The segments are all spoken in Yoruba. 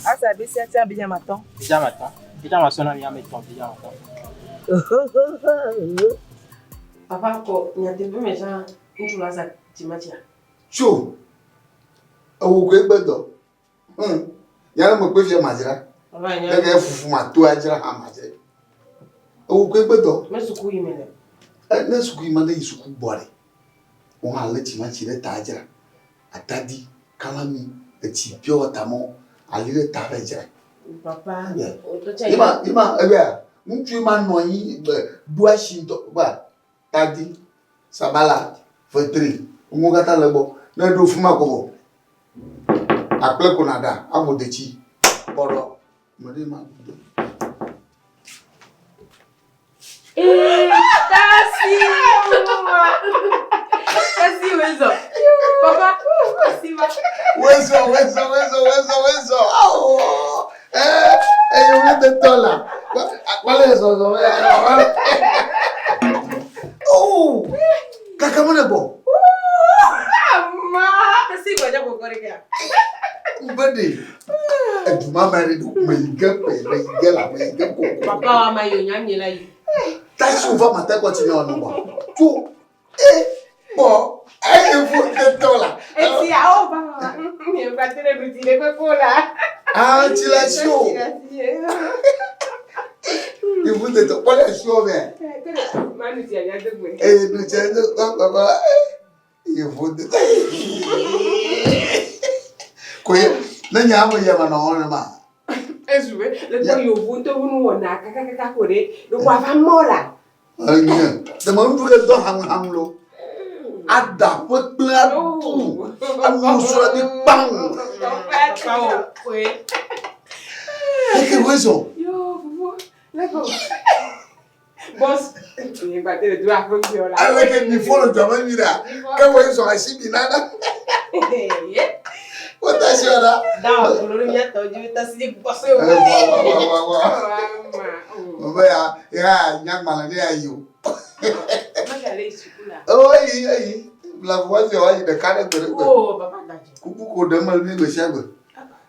Ah, ça veut dire que bien matin. Déjà matin. Déjà ma sonne, il y a mes temps, déjà matin. Papa, quand il y a des peu, mais gens, une chose là, ça t'imagine. Chou. Awo kwe bedo. Yala mo kwe fie majira. Papa, il y Daga a. fufu ma to ajira ha majira. Awo kwe bedo. Mais ce coup, il mène. Na suku imande isuku bore. O ha le timachi le ta ajira. Atadi kalami e ti pure water mo ali le ta ajira. Papa, Ima ebe. Ntu ma no yi dua shinto ba. Tadi sabala fetri. Ngo gata lebo. Na do fuma ko. Aple konada amodechi boro mode ma do. Merci, Wezo. Papa, merci, ma. Wezo. Oh. You the dollar. Qual é eso? Oh. Kakamone bo. Ma, merci, quoi, j'ai beaucoup regardé. Mbede. Eduma mari do menga la ko. Papa, wa ma yo nyam yela yi. Tashi uva mata ko ti ono bo. Tu bo. You the dollar. Eti a o papa. Mi va tele bruti le ko la. Ah, tu la show. You put the what is show there? Manu ti ya de gbe. No change papa. You put the Koye, na nyamo yama no ona ma. Ezuwe, le ko yo vunto vunu wona kaka kore, do kwa fa mola. Anya, the man who get do hamlo. Ada put blood. Amu sura di bang. Papa, we. Que wezo. Yo, fufu. Lego. Boss, ni ba tele do afro bi ola. I like it before the man mira. Que wezo asibi nada. What is your da? Da, olori mi atoju ta si boss o. Mama ya nyang mala ni ayu. Magale sukula. Oh, ayi. La voix yo de kare gbere gbe. Oh, papa daji. Kuku ko de mal ni gbe shagbe.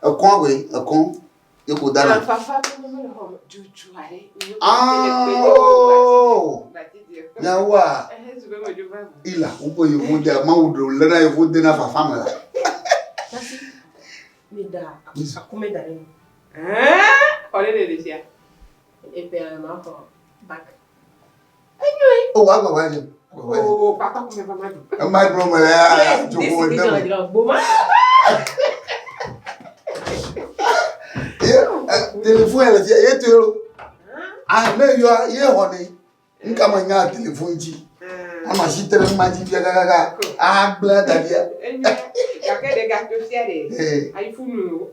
Akon we, akon. Yo ko dara. Fafa ko mo le ho juju are. Oh. Nyawa. Ila, upo yo funde ma udro le na yo funde na fafa mala. Nasi. Mi da. Yes. Akome da ni. Ole le desia. E pe ma ho back. Oh, wa wa. Oh, papa ko me va ma do. My bro me ya joko ndem. Telephone ele ye tero. Ah, me yo ye honi. Nka ma nya telephone ji. Ama shi tere ma ji bia gaga. Ah, bla da dia. Ya ke de ga to sia de. iPhone.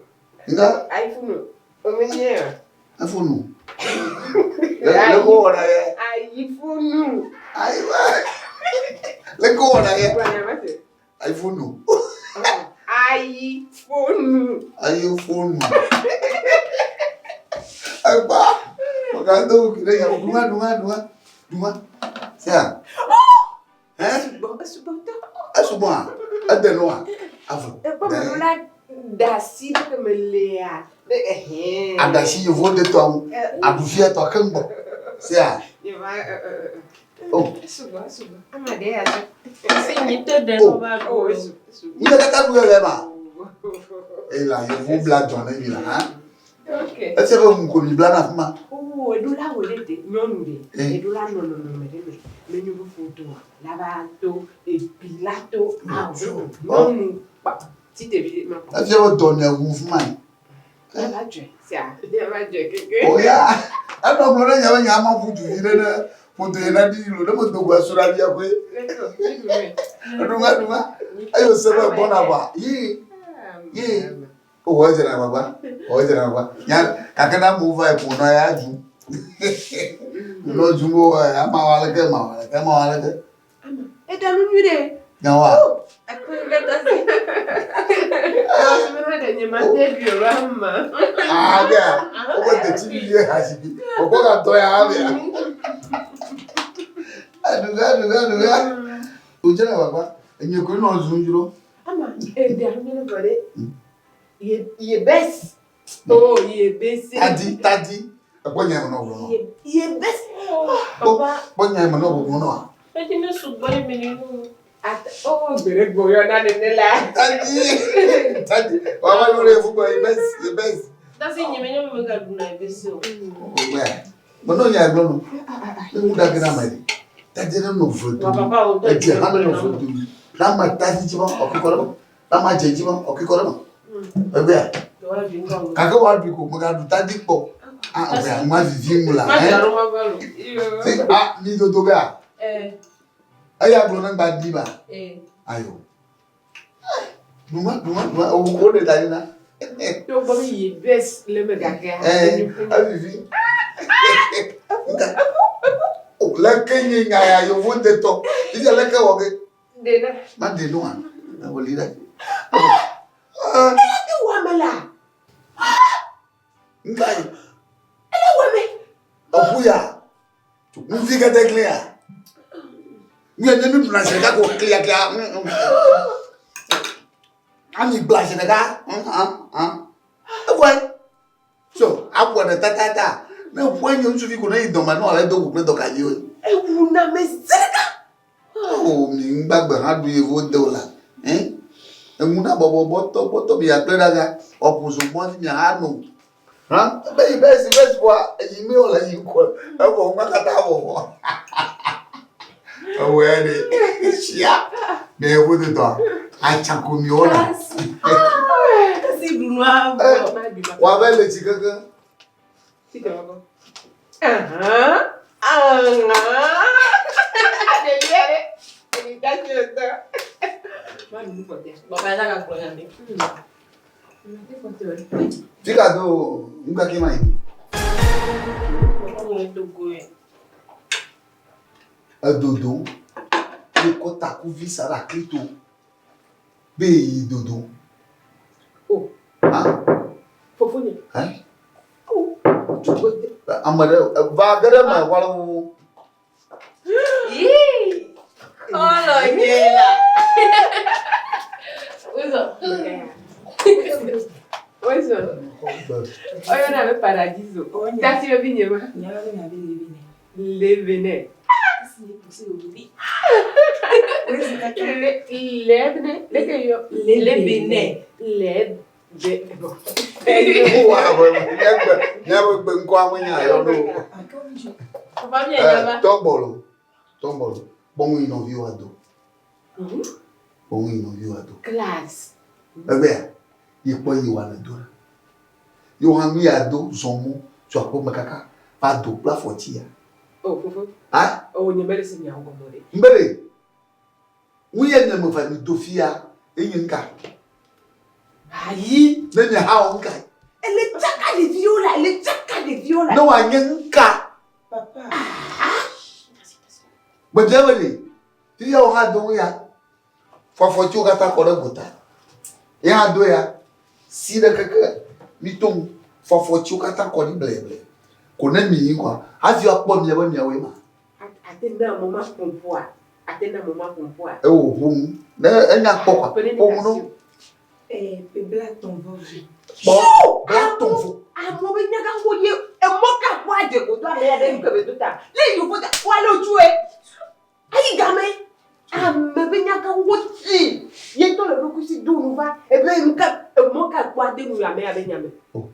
Nga iPhone. O me nye. iPhone. Le ko ora ye. iPhone. Aiwa. Le ko ora ye. Kwa nyamate. iPhone. iPhone. Apa? Magando kire ya duma. Sia. Asubwa. Adenwa. Avu. Dasi que me lea. Adashi yo vou de to. Adufia to kanbo. Sia. Oh. Suba. Amadea. Senhito de nova. Oh, isso. Ida kaka buwe ma. Ela yo vou black John ni la, hein? Okay. Ese ba mu ko mi bla na fuma. Oh, edula wolete. Nyonu de. Edula no me de. Me nyugo foto. Lavato, epilato. Nyonu. Ti te bi ma. Ese ba don ya wu fuma. Lava je. Sia. Lava je keke. Oh ya. Ado mo na nya ma fuju ire na. Foto ina di lo mo to gwa sura bia kwe. Duma. Ayo sebe bona ba. Yi. Oh, what's it about? Ya, kakana move up on ya ju. No jumbo, I'm a wallet. E da lu de. Nawa. A ko ga ta si. Ah, me na de nyama de bi rama. Ah, yeah. Over the TV has been. Oboga to ya have. Aduga. Ujana baba, enye ko no zunjuro. Ama, e da lu de body. Ye best. Oh, il est baissé. T'as dit. Pourquoi il y a un nom? Il est baissé. Papa. Pourquoi il y a un nom? Tu ne souffres pas les menus. Oh, Bérec Boyona de là. T'as dit. On va lui voir, il baisse. Dans ces numéros, je me garde une baisse. Ouais. Maintenant, il y a un nom. Le monde a gagné. T'as dit non, vous. Papa, on t'a dit. Là, ma tati, tu vois, ok, quoi. Là, ma j'ai dit, ok, quoi. Eh bien. Quand on va le coup, regarde, t'as dit quoi? Ah, ben, moi, je dis, moula. Ah, ni de toga. Aïe, à blonde, bah, dis, bah. Aïe. Nous, on est d'aller là. Tu vois, il baisse le mec. Ah, Vivi. Oh, la Kenya, you want the top. Is it like a walk? Man, they don't. I will leave that. Ngai. Opuya. Mfika declare. Mwe nemi blanche ka ko clear clear. Ami blanche ka. Why? So, apo na tata. Na point you should be going to do manual do go to you. E una meseka. Oh, mi gbagbe ha du evo dola. Emuna boto bi aplera opuso mo ti ha no. Ha? Be best for you me ola you ko. E bo ma kata wo. Oh, we shia. Me wo de do. A chanko mi ola. Si Bruno. Wa be le ti gangan. Si te va. Fica do nunca que mais. A dodo. E cota ku visa la clito. Be dodo. Oh. Ah. Fofone. Hein? Oh. Amare va gara ma walu. Ih. Olha ela. Uso. Olha na paradiso. Tá se ouvindo, mas le venet. Tombolo. Bom e não viu a dor. Bom e não viu a dor. Classe. Bem, e depois eu ando dura. Eu ando a dor, zomo, tu a pôr macaca, a dor lá fotia. Oh, fofo. Ah? Oh, não merece minha água, more. Mbere. Uye na mo fa mi dofia, enyin ka. Ayi. Na nya ha on ka. Elle tchaka de viola, elle tchaka de viola. No wa nyin ka. Papa. Bajabali. Ti ya o ha do ya. Fa chu ka ta ko da guta. Ya do ya. Si da kaka mi tom fa chu ka ta ko ni bleble. Ko na mi kwa. Ha fi akpo mi ya ba mi awe ma. Atenda mama pompoa. Atenda mama pompoa. E o hum. Na enya kpokwa. O no. Black ton vovi. Bo, black ton vo. Amo be nyaga ngoye e moka kwa de ko to ale de ko be tuta. Le yu fota kwa lo ju e. Ayi game. Ame be nyaga ngoji. Ye to le rokusi do nu va. E be nka e moka kwa de nu ya me abe nyame. Oh.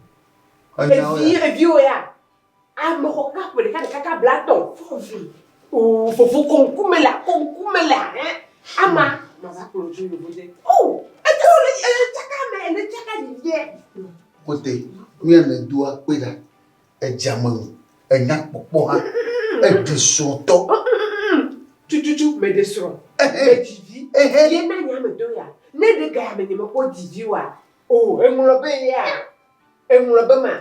E vi o ya. Amo ko ka pe de ka black ton vovi. Oh, fofo konkumela, ama maza produit le vote. Oh, elle tchaka de vie. Côté, mi en doa peda. E jamu, e nya popo ha. E de sonto. Tu me descends. E divi. Ye na nya me do ya. Ne de ga me me ko divi wa. Oh, e mulobe ya. E mulobe ma.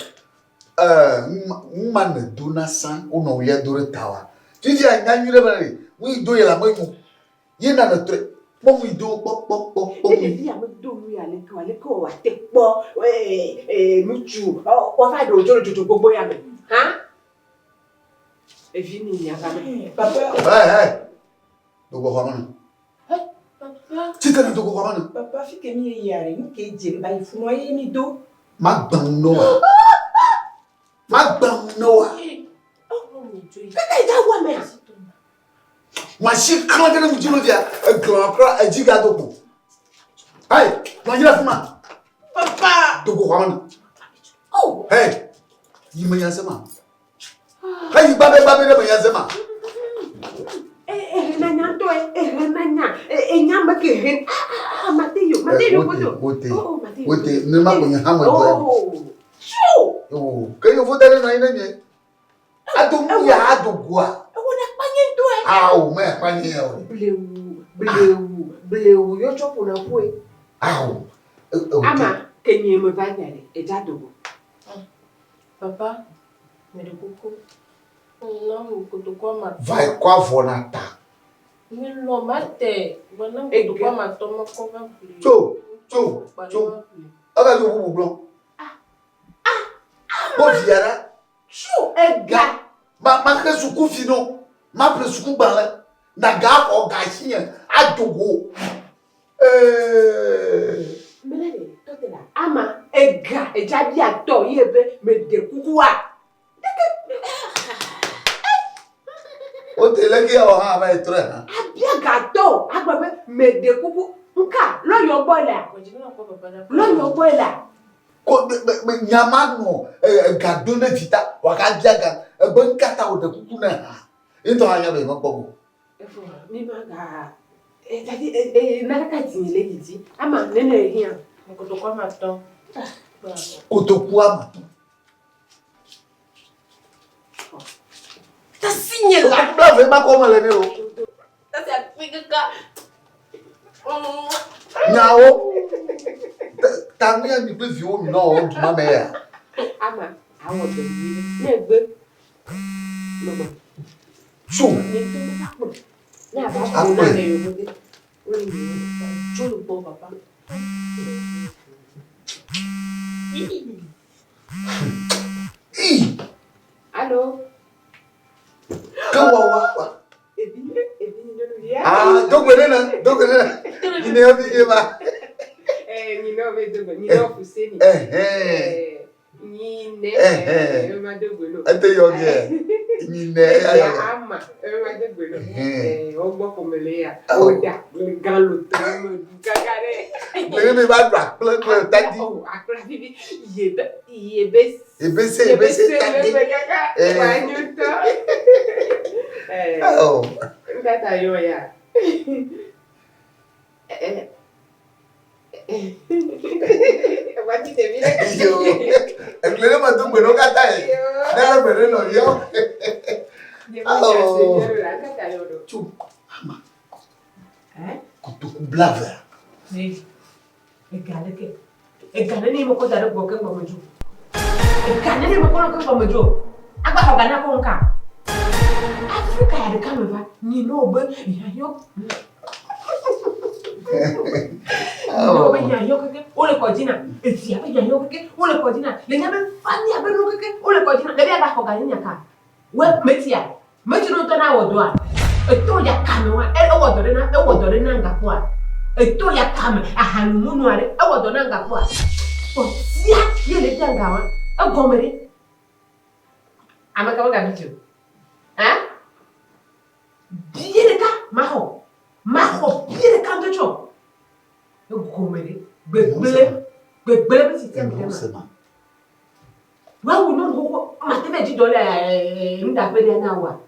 Mma do na san, o no ya do retawa. Titi anya nyure bare, we do ya la mo. Ye na na tre. Bon we do pop. E di ya me do ru ya le ko wa te po. Muchu. O fa do joro tutu gbogbo ya me. Ha? E vi ni ya ka me. Papa. Hey. Dogo famana. Papa. Tita na dogo famana. Papa fi ke mi yare, ni ke je ba ifuno ye mi do. Ma bang Noah. Ma bang Noah. Ma shi kala kana mujino dia. Kala ejiga doko. Hey, majira fuma. Papa. Doko kwana. Oh. Hey. Yimanya sema. Hey, babe de manya sema. Wote ne ma konya hamo do. Oh, kayo vo dare na ina nye. Adu ya adugwa. Au, me panye o. Bleu, yo chopo na kwe. Au. Ama kenye me vanyale ejadogo. Papa, mais le coco. Non, coco quoi ma. Vai kwa vonata. Mais non, mate. Voilà, coco quoi ma toma quoi. Cho. Aga yo bu blanc. Bo viara. Chou ega. Ma kre suku fino. Ma pre suku bala. Na ga ko ga hien adogo. Melade, totela. Ama ega ejabi ato yebe me de kukuwa. O te legi o ha ba etre ha. Abia gato, agbabe me de kuku. Nka, lo yo bola. Lo yo bola. Ko me nyama no ga do na vita wa ga dia ga egbe nkata o de kuku na ha. Into anya be mo pogo. Efo, mi ma ga tadi naka tinyele gidi. Ama nene hia. Coco quoi ma toma. Kotoku ama. Ta signe La brave ma ko male ni o. Ça c'est Africa. Nyawo. Ta mi ani pe fi o mi na o duma me ya. Ama, awo de mi. Negbe. Lobo. Cho. Ni to na ko. Na ba ko na le yo de. Je le beau papa. Allô? Kawa. Ebi no ya. Ah, dogwere na. Ni ne abi e ba. Ni no ve dogo, ni no fuseni. Ni ne ma dogo no. Ate yo je. Ni ne Ya ama, ma dogo no. Ogbo pomele ya. Oda, galo tramo gagare. Le me ba dra, plan tadi. Oh, akra bibi yebe Ebese tadi. Wanyuto. Oh. Ngata yo ya. Wati te mira que Yo. Eklele ma tu gbero kata e. Na gbere no yo. Oh. Ngata yo do. Chu. Ama. Kutuku blave. Ni. Egale ke. Egale ni mo ko dare go ke ngomoju. Egale ni mo ko ke ngomoju. Agba ho gana ko nka. Africa ya de kameva. Ni no be ya yo. No be ya yo ke o le ko dina. Eti ya be ya yo ke o le ko dina. Le nya be fani ya be no ke o le ko dina. Le ya ga ho gani nya ka. We metia. Meti no to na wodo a. Eto ya kamewa. E wodore na ngapua. Eto ya kame ahanumunu are e wodona ngapua. Otia ye le tangawa. E gomere. Amaka waga bitu. Biere ka maho. Biere ka ndocho. E gomere. Begbele bi sistem. Wa wu no go matebe ji dole nda pede na wa.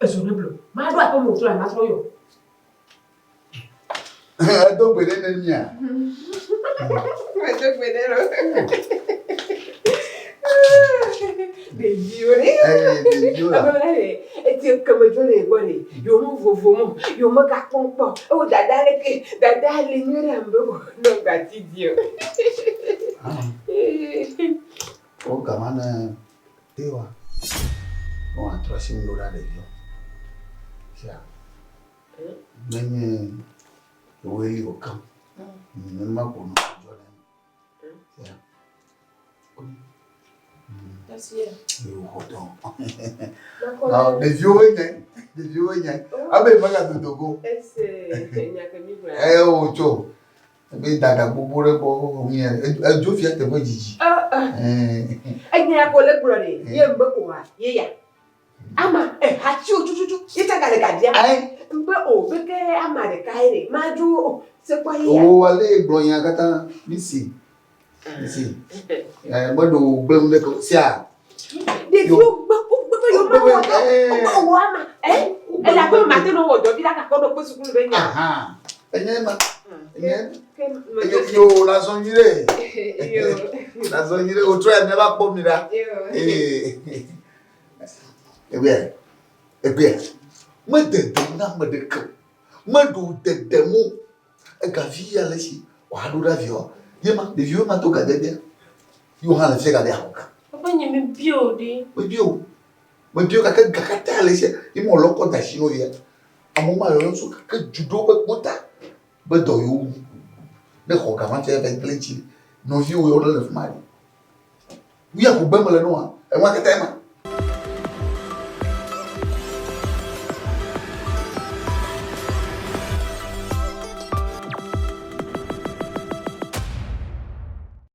Es horrible. Ma do apo mo tura na so yo. Do gbere na mi a. Me do gbere ro. Bejure. Bejure. Abale, eti kama jole gbore. Yo mo vovo mo, yo mo ga ponpo. O dada le nyere ambo no ga ti dio. O kamana tewa. O atrosi ndora de yo. Ya. Menye weli okam. Nima kono jole. Ya. Merci. Yo hoton. Ah, de vieux. Abe maga dogo. Ese o cho. Be dada gbogbo re bo mi e jo fi ate bo jiji. Anya ko le bro ni. Ye mbe ko wa. Ye ya. Ama ha chi o chuchu. Ye ta ga le ga dia. Mbe o be ke ama de kai re. Ma ju se kwa ye ya. O wale gbon yan kata misi. Misi. Mo do gbem le ko sia. De fi o yo ma wo ama. E la ko ma te no wo do bi la ka ko do pe sukulu be nya. Aha. Enye ma. Yo la son yire. La son yire o try never pop me da. Bien. Mo de na mo de ko. Mo do de mo. E ka fi ya le si. Wa do da vio. Ye ma de vio ma to ka de bien. Yo ha le se ga de ha ka. Papa nye me bio di. Mo bio ka ta le si. I mo lo ko da shi no ye. Amo ma yo so ka judo be mota. Be do yo. Ne ko ka ma te be plenty. No vi o yo le fmari. Wi a ko be mo le no a. E wa ka ta ma.